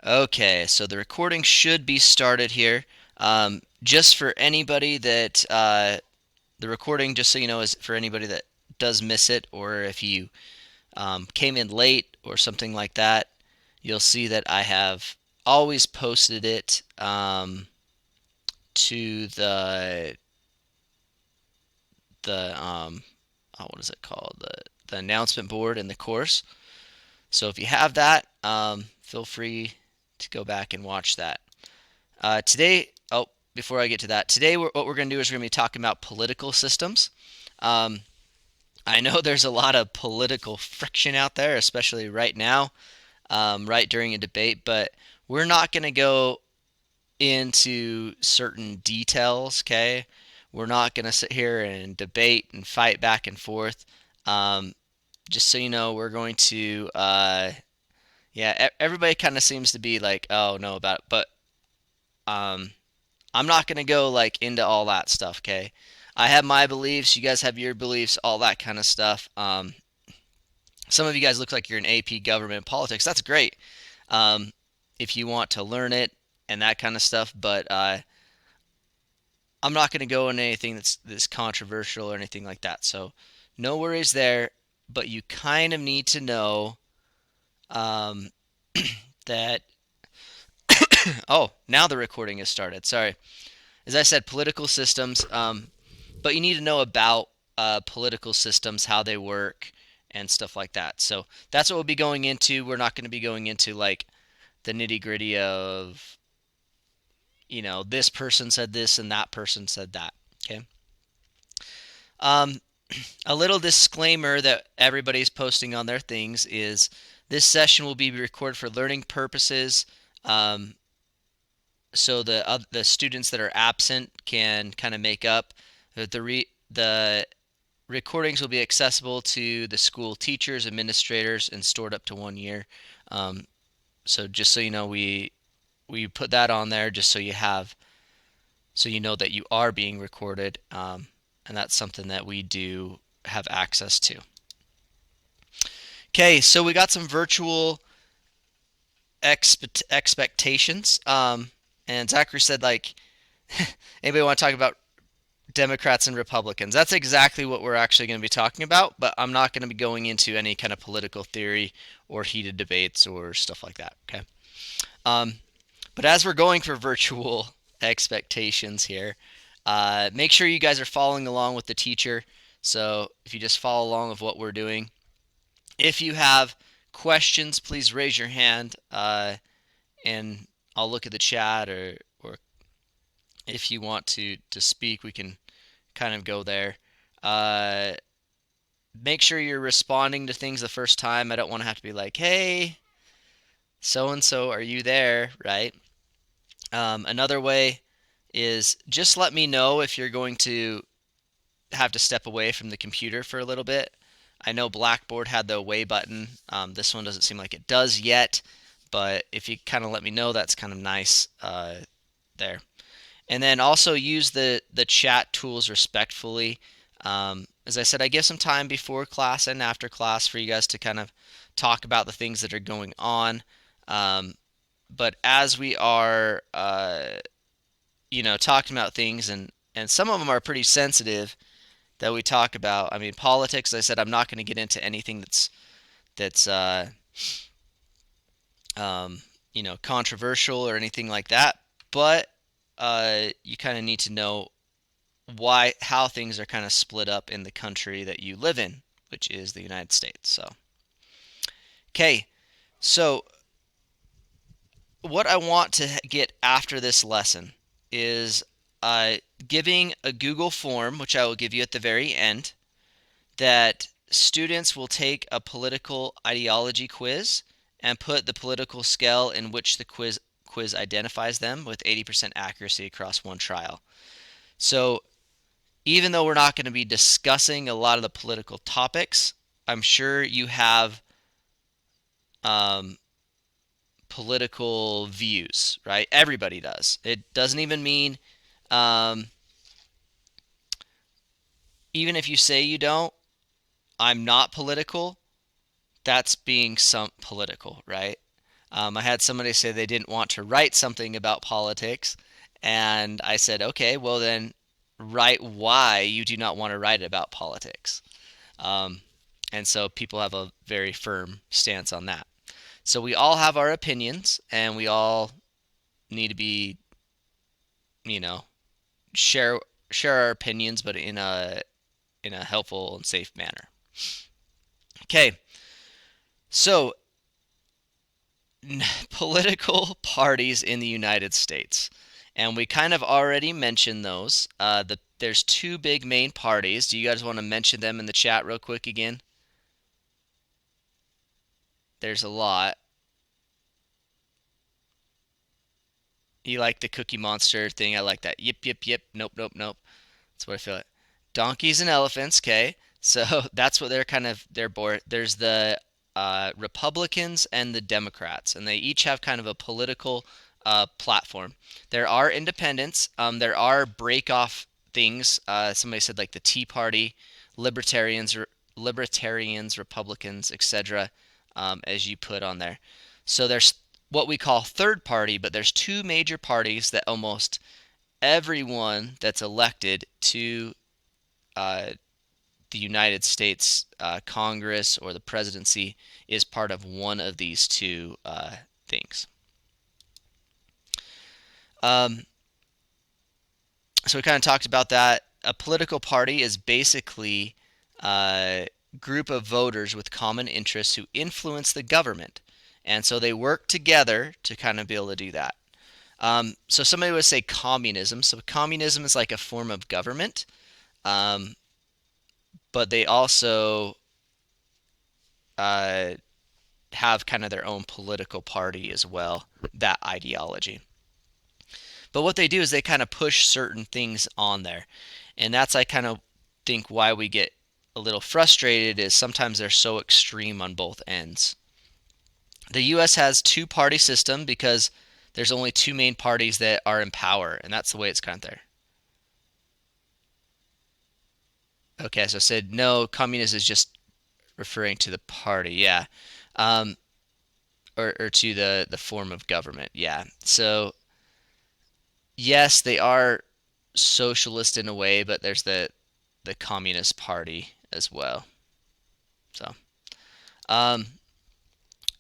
Okay, so the recording should be started here. Just for anybody that the recording, just so you know, is for anybody that does miss it, or if you came in late or something like that. You'll see that I have always posted it to the what is it called, the announcement board in the course. So if you have that, feel free to go back and watch that. Today, oh, before I get to that, today what we're going to do is we're going to be talking about political systems. Um, I know there's a lot of political friction out there, especially right now, right during a debate, but we're not going to go into certain details, okay? We're not going to sit here and debate and fight back and forth. Um, just so you know, we're going to, yeah, everybody kind of seems to be like, oh, no, about it, but um, I'm not going to go like into all that stuff, okay? I have my beliefs, you guys have your beliefs, all that kind of stuff. Some of you guys look like you're in AP government politics. That's great. Um, if you want to learn it and that kind of stuff, but I'm not going to go into anything that's controversial or anything like that. So no worries there, but you kind of need to know um, that. Oh, now the recording has started. Sorry. As I said, political systems, but you need to know about political systems, how they work, and stuff like that. So that's what we'll be going into. We're not going to be going into like the nitty gritty of, this person said this and that person said that. Okay. Um, a little disclaimer that everybody's posting on their things is this session will be recorded for learning purposes. Um, so the students that are absent can kind of make up. The recordings will be accessible to the school teachers, administrators, and stored up to 1 year. Um, so just so you know, we put that on there just so you know that you are being recorded, and that's something that we do have access to. Okay, so we got some virtual expectations, and Zachary said like, anybody want to talk about Democrats and Republicans? That's exactly what we're actually going to be talking about, but I'm not going to be going into any kind of political theory or heated debates or stuff like that. Okay. Um, but as we're going for virtual expectations here, make sure you guys are following along with the teacher. So if you just follow along with what we're doing, if you have questions, please raise your hand, and I'll look at the chat, or if you want to speak, we can kind of go there. Uh, Make sure you're responding to things the first time. I don't want to have to be like, hey, so and so, are you there? Right? Another way is just let me know if you're going to have to step away from the computer for a little bit. I know Blackboard had the away button. This one doesn't seem like it does yet, but if you kind of let me know, that's kind of nice there. And then also use the chat tools respectfully. As I said, I give some time before class and after class for you guys to kind of talk about the things that are going on. Um, but as we are, talking about things, and some of them are pretty sensitive that we talk about. I mean, politics. As I said, I'm not going to get into anything that's controversial or anything like that. But you kind of need to know how things are kind of split up in the country that you live in, which is the United States. So, okay, so what I want to get after this lesson is giving a Google form, which I will give you at the very end, that students will take a political ideology quiz and put the political scale in which the quiz identifies them with 80% accuracy across one trial. So even though we're not going to be discussing a lot of the political topics, I'm sure you have um, political views, right? Everybody does. It doesn't even mean, um, even if you say you don't, I'm not political, that's being some political, right? I had somebody say they didn't want to write something about politics, and I said, okay, well then write why you do not want to write about politics. Um, and so people have a very firm stance on that. So we all have our opinions, and we all need to be, you know, share share our opinions, but in a helpful and safe manner. Okay, so political parties in the United States. And we kind of already mentioned those. There's two big main parties. Do you guys want to mention them in the chat real quick again? There's a lot. You like the Cookie Monster thing? I like that. Yip, yip, yip. Nope, nope, nope. That's what I feel like. Donkeys and elephants. Okay, so that's what they're kind of they're bored. There's the Republicans and the Democrats, and they each have kind of a political platform. There are independents. There are break off things. Somebody said like the Tea Party, libertarians, Republicans, etc. As you put on there. So there's what we call third party, but there's two major parties that almost everyone that's elected to uh, the United States Congress or the presidency is part of one of these two things. Um, so we kind of talked about that. A political party is basically a group of voters with common interests who influence the government. And so they work together to kind of be able to do that. So somebody would say communism. So communism is like a form of government, um, but they also uh, have kind of their own political party as well, that ideology. But what they do is they kind of push certain things on there. And that's, I kind of think, why we get a little frustrated is sometimes they're so extreme on both ends. The US has two-party system because there's only two main parties that are in power, and that's the way it's kind of there. Okay, so I said no, communism is just referring to the party, yeah. Um, or to the form of government, yeah. So yes, they are socialist in a way, but there's the Communist Party as well. So, um,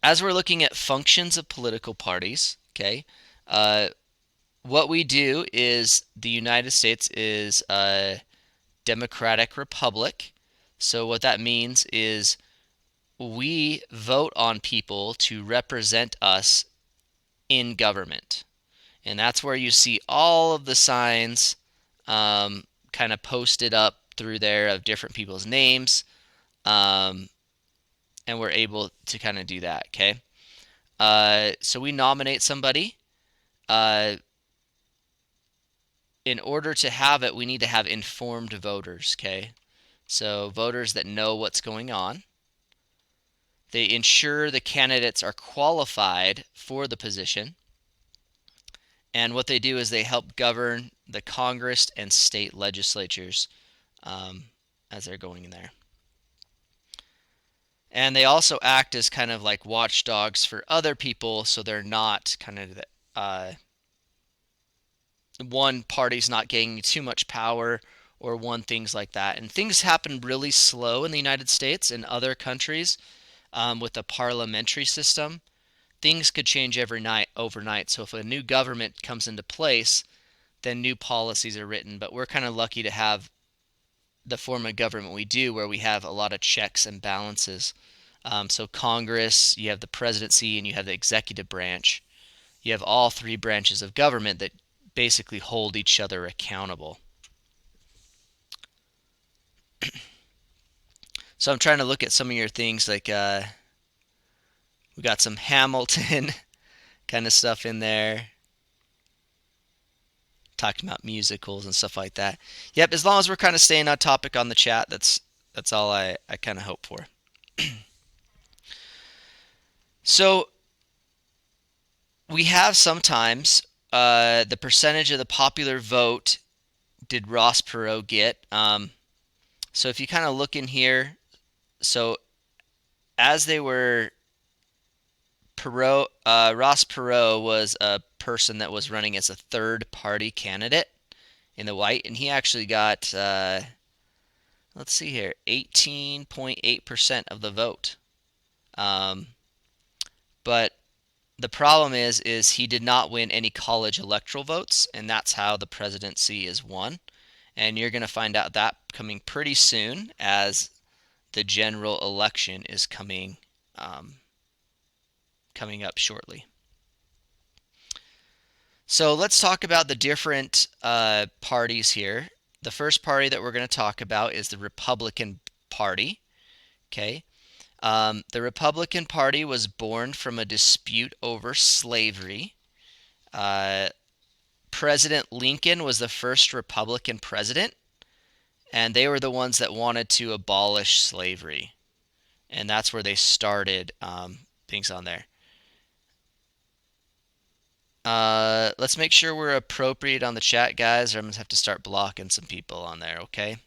as we're looking at functions of political parties, okay, uh, what we do is the United States is a democratic republic. So what that means is we vote on people to represent us in government. And that's where you see all of the signs kind of posted up through there of different people's names. Um, and we're able to kind of do that, okay? So we nominate somebody. Uh, in order to have it, we need to have informed voters, okay? So voters that know what's going on. They ensure the candidates are qualified for the position. And what they do is they help govern the Congress and state legislatures as they're going in there. And they also act as kind of like watchdogs for other people, so they're not kind of one party's not gaining too much power or one things like that. And things happen really slow in the United States and other countries with the parliamentary system. Things could change every night overnight. So if a new government comes into place, then new policies are written. But we're kind of lucky to have the form of government we do, where we have a lot of checks and balances. So Congress, you have the presidency, and you have the executive branch. You have all three branches of government that basically hold each other accountable. So I'm trying to look at some of your things, like we got some Hamilton kind of stuff in there, talking about musicals and stuff like that. Yep, as long as we're kind of staying on topic on the chat, that's all I kind of hope for. So we have sometimes the percentage of the popular vote did Ross Perot get. So if you kind of look in here, so as they were Ross Perot was a person that was running as a third party candidate in the white, and he actually got let's see here, 18.8% of the vote. Um, but the problem is he did not win any college electoral votes, and that's how the presidency is won. And you're going to find out that coming pretty soon as the general election is um, coming up shortly. So let's talk about the different parties here. The first party that we're going to talk about is the Republican Party. Okay. The Republican Party was born from a dispute over slavery. Uh, President Lincoln was the first Republican president, and they were the ones that wanted to abolish slavery. And that's where they started things on there. Let's make sure we're appropriate on the chat, guys, or I'm going to have to start blocking some people on there, okay?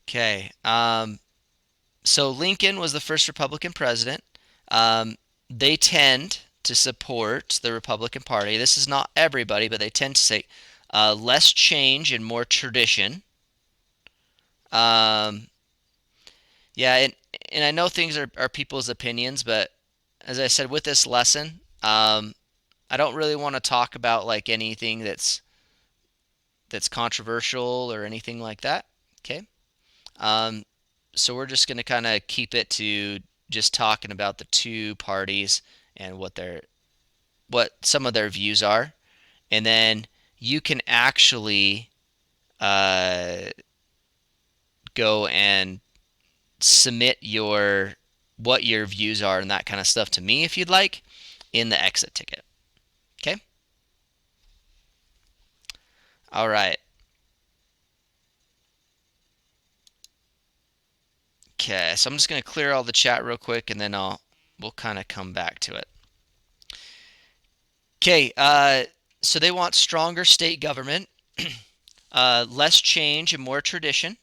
Okay. So Lincoln was the first Republican president. They tend to support the Republican Party. This is not everybody, but they tend to say less change and more tradition. Um, yeah, and I know things are people's opinions, but as I said with this lesson, I don't really want to talk about like anything that's controversial or anything like that. Okay. Um, so we're just going to kind of keep it to just talking about the two parties and what some of their views are, and then you can actually uh, go and submit what your views are and that kind of stuff to me if you'd like in the exit ticket. Okay. All right. Okay, so I'm just going to clear all the chat real quick and then we'll kind of come back to it. Okay, so they want stronger state government, less change and more tradition,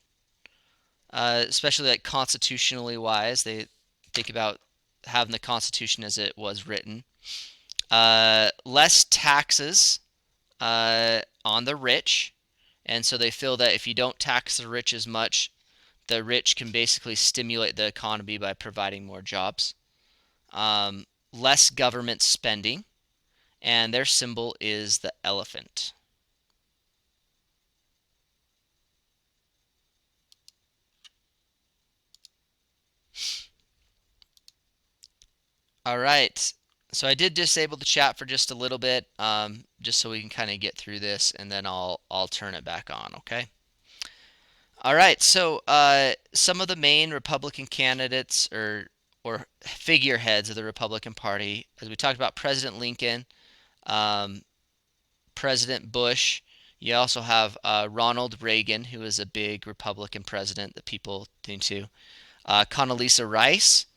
especially like constitutionally wise. They think about having the Constitution as it was written. Less taxes on the rich, and so they feel that if you don't tax the rich as much, the rich can basically stimulate the economy by providing more jobs. Less government spending, and their symbol is the elephant. All right. So I did disable the chat for just a little bit, just so we can kind of get through this, and then I'll turn it back on. Okay. All right. So some of the main Republican candidates or figureheads of the Republican Party, as we talked about, President Lincoln, um, President Bush. You also have Ronald Reagan, who is a big Republican president that people think to. Condoleezza Rice,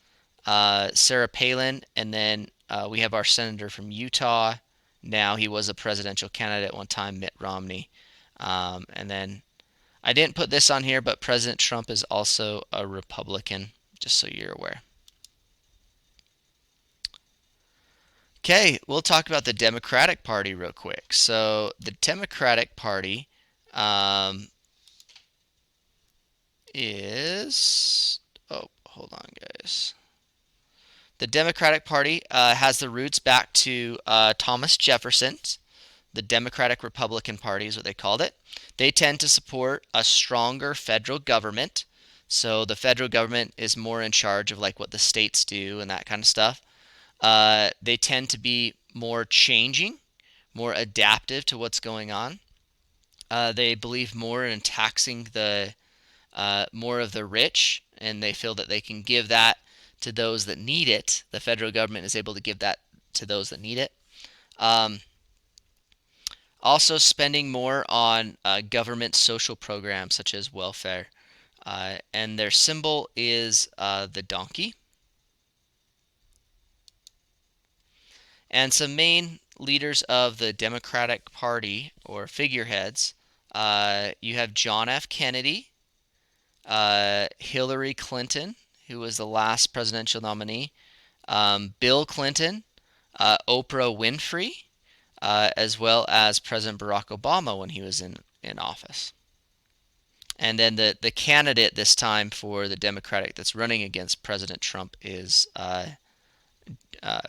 Sarah Palin, and then we have our senator from Utah. Now he was a presidential candidate at one time, Mitt Romney. And then I didn't put this on here, but President Trump is also a Republican, just so you're aware. Okay, we'll talk about the Democratic Party real quick. So the Democratic Party is... Oh, hold on, guys. The Democratic Party has the roots back to Thomas Jefferson. The Democratic Republican Party is what they called it. They tend to support a stronger federal government. So the federal government is more in charge of like what the states do and that kind of stuff. They tend to be more changing, more adaptive to what's going on. They believe more in taxing the more of the rich, and they feel that they can give that to those that need it. The federal government is able to give that to those that need it. Also spending more on government social programs such as welfare. And their symbol is the donkey. And some main leaders of the Democratic Party, or figureheads, you have John F. Kennedy, Hillary Clinton, who was the last presidential nominee, Bill Clinton, Oprah Winfrey, as well as President Barack Obama when he was in office. And then the candidate this time for the Democratic that's running against President Trump is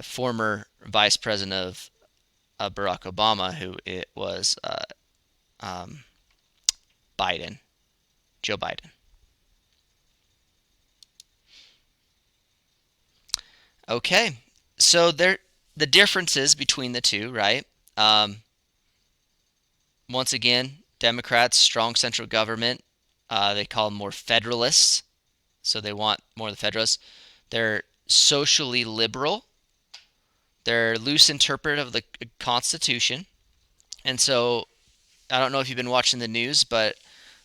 former Vice President of Barack Obama, who it was um, Biden, Joe Biden. Okay, so the differences between the two, right? Um, Once again, Democrats, strong central government. They call them more federalists, so they want more of the federalists. They're socially liberal. They're loose interpret of the Constitution. And so I don't know if you've been watching the news, but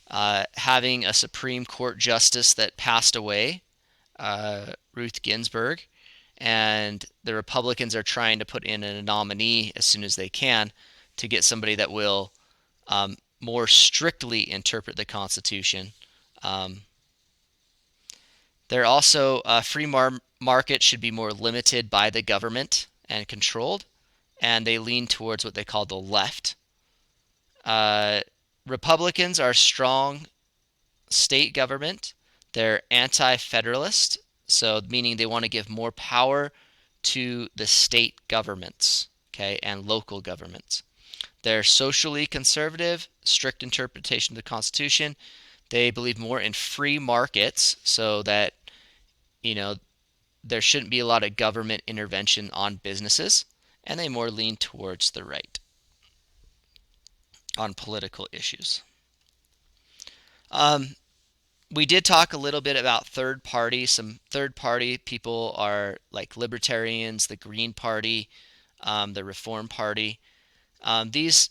having a Supreme Court justice that passed away, Ruth Ginsburg, and the Republicans are trying to put in a nominee as soon as they can to get somebody that will more strictly interpret the Constitution. Um, they're also free market should be more limited by the government and controlled, and they lean towards what they call the left. Uh, Republicans are strong state government. They're anti-federalist, so meaning they want to give more power to the state governments, okay, and local governments. They're socially conservative, strict interpretation of the Constitution. They believe more in free markets, so that you know there shouldn't be a lot of government intervention on businesses, and they more lean towards the right on political issues. Um, we did talk a little bit about third party. Some third party people are like libertarians, the Green Party, the Reform Party. These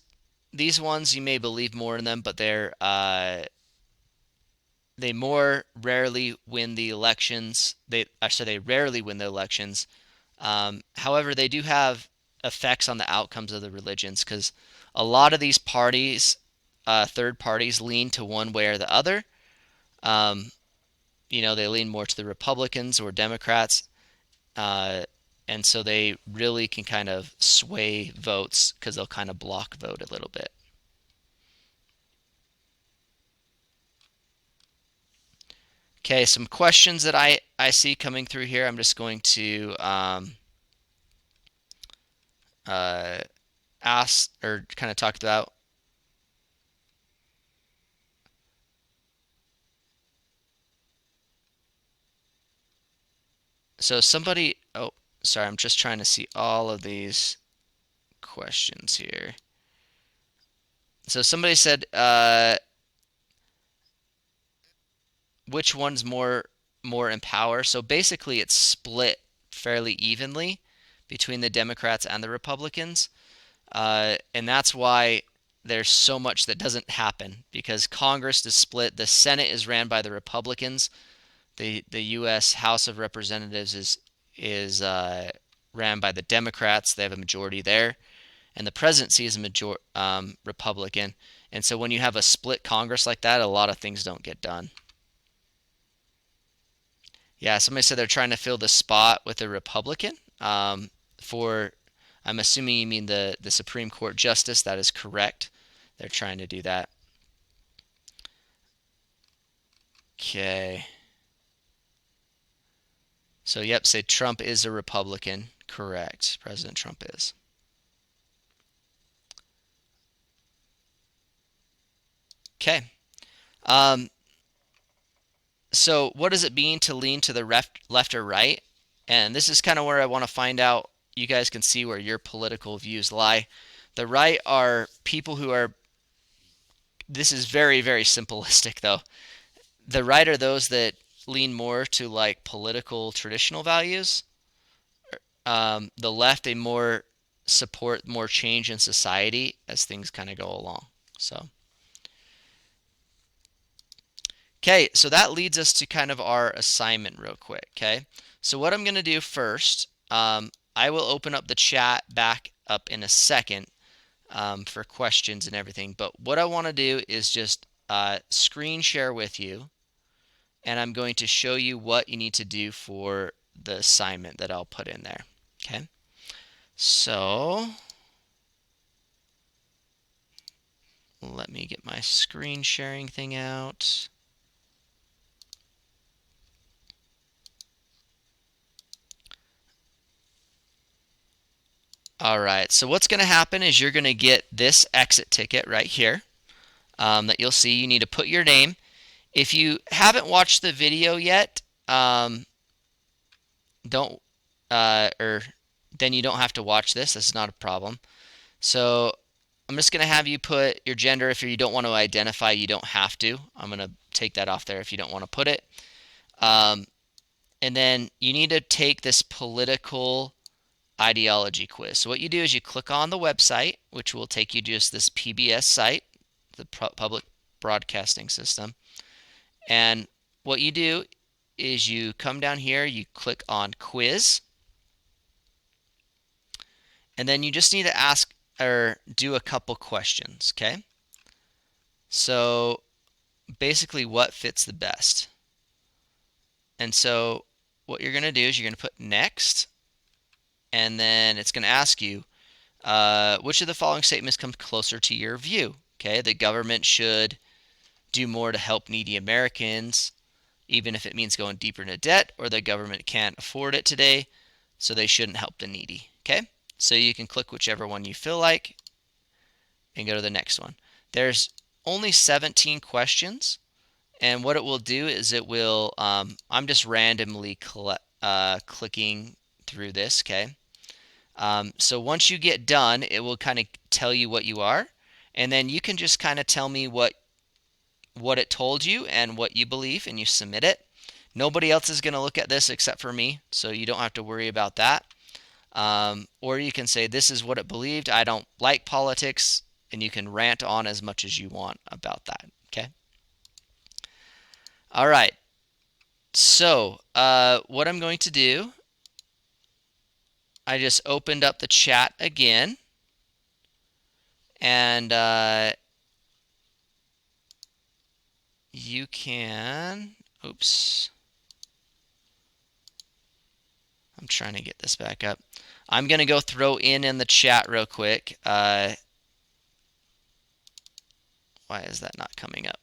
ones you may believe more in them, but they more rarely win the elections. They rarely win the elections. However, they do have effects on the outcomes of the religions because a lot of these parties, third parties, lean to one way or the other. Um, they lean more to the Republicans or Democrats, uh, and so they really can kind of sway votes because they'll kind of block vote a little bit. Okay, some questions that I see coming through here. I'm just going to uh, ask or kind of talk about. So somebody, oh, sorry, I'm just trying to see all of these questions here. So somebody said, which one's more in power? So basically, it's split fairly evenly between the Democrats and the Republicans, and that's why there's so much that doesn't happen because Congress is split. The Senate is ran by the Republicans. The U.S. House of Representatives is ran by the Democrats. They have a majority there, and the presidency is a Republican. And so when you have a split Congress like that, a lot of things don't get done. Yeah, somebody said they're trying to fill the spot with a Republican. For I'm assuming you mean the Supreme Court justice. That is correct. They're trying to do that. Okay. So, yep, say Trump is a Republican. Correct. President Trump is. Okay. Um, so, what does it mean to lean to the left or right? And this is kind of where I want to find out. You guys can see where your political views lie. The right are people who are. This is very, very simplistic, though. The right are those that lean more to like political traditional values. The left, they more support more change in society as things kind of go along. So, okay, so that leads us to kind of our assignment real quick. Okay, so what I'm going to do first, I will open up the chat back up in a second for questions and everything. But what I want to do is just screen share with you and I'm going to show you what you need to do for the assignment that I'll put in there. Okay, so let me get my screen sharing thing out. All right, so what's going to happen is you're going to get this exit ticket right here that you'll see. You need to put your name. If you haven't watched the video yet, don't or then you don't have to watch this. This is not a problem. So I'm just going to have you put your gender. If you don't want to identify, you don't have to. I'm going to take that off there if you don't want to put it. And then you need to take this political ideology quiz. So what you do is you click on the website, which will take you to just this PBS site, the Public Broadcasting System. And what you do is you come down here, you click on quiz, and then you just need to ask or do a couple questions, okay? So basically what fits the best. And so what you're going to do is you're going to put next, and then it's going to ask you which of the following statements comes closer to your view. Okay, the government should do more to help needy Americans, even if it means going deeper into debt, or the government can't afford it today, so they shouldn't help the needy. Okay, so you can click whichever one you feel like and go to the next one. There's only 17 questions, and what it will do is it will, I'm just randomly clicking through this, okay? So once you get done, it will kind of tell you what you are, and then you can just kind of tell me what it told you and what you believe, and you submit it. Nobody else is going to look at this except for me, so you don't have to worry about that. Or you can say, this is what it believed. I don't like politics, and you can rant on as much as you want about that. Okay. All right. So what I'm going to do, I just opened up the chat again, and you can, oops, I'm trying to get this back up. I'm going to go throw in the chat real quick. Why is that not coming up?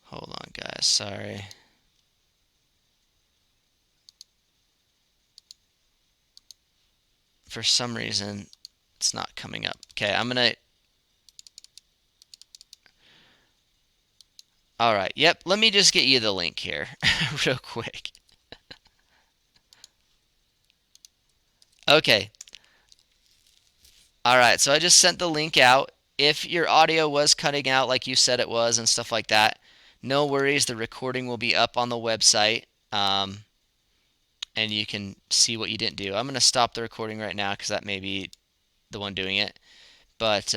Hold on, guys. Sorry. For some reason, it's not coming up. Okay, I'm going to... All right. Yep, let me just get you the link here real quick. Okay. All right, so I just sent the link out. If your audio was cutting out like you said it was and stuff like that, no worries. The recording will be up on the website, and you can see what you didn't do. I'm going to stop the recording right now because that may be the one doing it. But